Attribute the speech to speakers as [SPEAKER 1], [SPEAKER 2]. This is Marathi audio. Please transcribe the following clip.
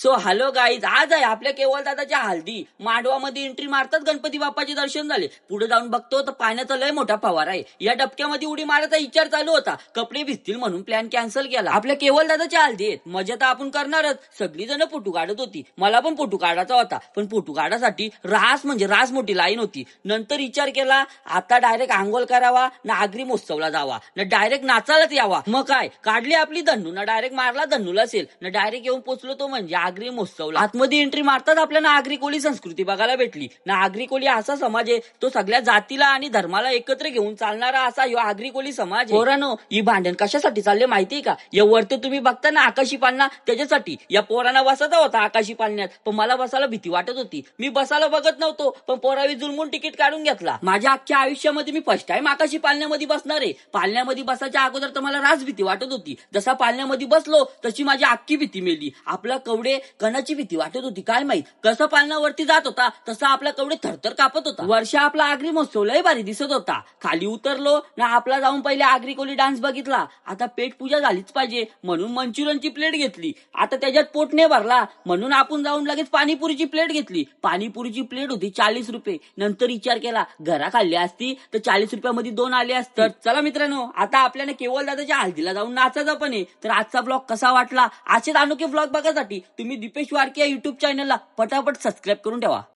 [SPEAKER 1] सो हॅलो गाईज, आज आहे आपल्या केवळ दादाच्या हल्दी मांडवामध्ये एंट्री मारतात गणपती बाप्पाचे दर्शन झाले. पुढे जाऊन बघतो तर पाण्याचा लय मोठा फवारा आहे. या डबक्यामध्ये उडी मारायचा विचार चालू होता. कपडे भिजतील म्हणून प्लॅन कॅन्सल केला. आपल्या केवळ दादाच्या हल्दी आहेत, मजा तर आपण करणारच. सगळी जण फोटो काढत होती, मला पण फोटो काढायचा होता, पण फोटो काढासाठी रास मोठी लाईन होती. नंतर विचार केला आता डायरेक्ट आंघोळ करावा ना आगरी महोत्सवला जावा ना डायरेक्ट नाचायलाच यावा. मग काय काढली आपली धन्नू ना डायरेक्ट मारला धन्नूला असेल ना डायरेक्ट येऊन पोचलो तो म्हणजे आगरी महोत्सवला. आतमध्ये एंट्री मारतात आपल्याला आगरी कोळी संस्कृती बघायला भेटली. ना आगरी कोळी असा समाज आहे तो सगळ्या जातीला आणि धर्माला एकत्र घेऊन चालणारा असा ह्यो आगरी कोळी समाज. पोरांनो, ही भांडण कशासाठी चालले माहितीये का? या वरती तुम्ही बघता ना आकाशी पालना, त्याच्यासाठी या पोरांना बसायचा होता आकाशी पालण्यात, पण मला बसायला भीती वाटत होती. मी बसायला बघत नव्हतो, पण पोरावी जुलमून तिकीट काढून घेतला. माझ्या अख्ख्या आयुष्यामध्ये मी फर्स्ट टाइम आकाशी पालण्यामध्ये बसणार आहे. पालण्यामध्ये बसायच्या अगोदर तर मला राज भीती वाटत होती. जसा पालण्यामध्ये बसलो तशी माझी अख्खी भीती मेली. आपला कवडे कणाची भीती वाटत होती काय माहित. कसं पालनावरती जात होता तसा आपला कवडे थरथर कापत होता. वर्षा आपला आगरी महोत्सव लय भारी दिसत होता. खाली उतरलो ना आपला जाऊन पहिले आगरी कोली डान्स बघितला. आता पेट पूजा झालीच पाहिजे म्हणून मंचुरियनची प्लेट घेतली. आता त्याच्यात पोट नाही भरला म्हणून आपण जाऊन लगेच पाणीपुरीची प्लेट घेतली. पाणीपुरीची प्लेट होती 40 रुपये. नंतर विचार केला घरा खाल्ली असती तर 40 रुपयामध्ये 2 आले असते. तर चला मित्रांनो, आता आपल्याला केवळ दादाच्या हल्दीला जाऊन नाचायचं पण आहे. तर आजचा ब्लॉग कसा वाटला, असेच अनोखे ब्लॉग बघायसाठी तुम्ही दीपेश वारके या युट्यूब चॅनलला पटापट सबस्क्राईब करून ठेवा.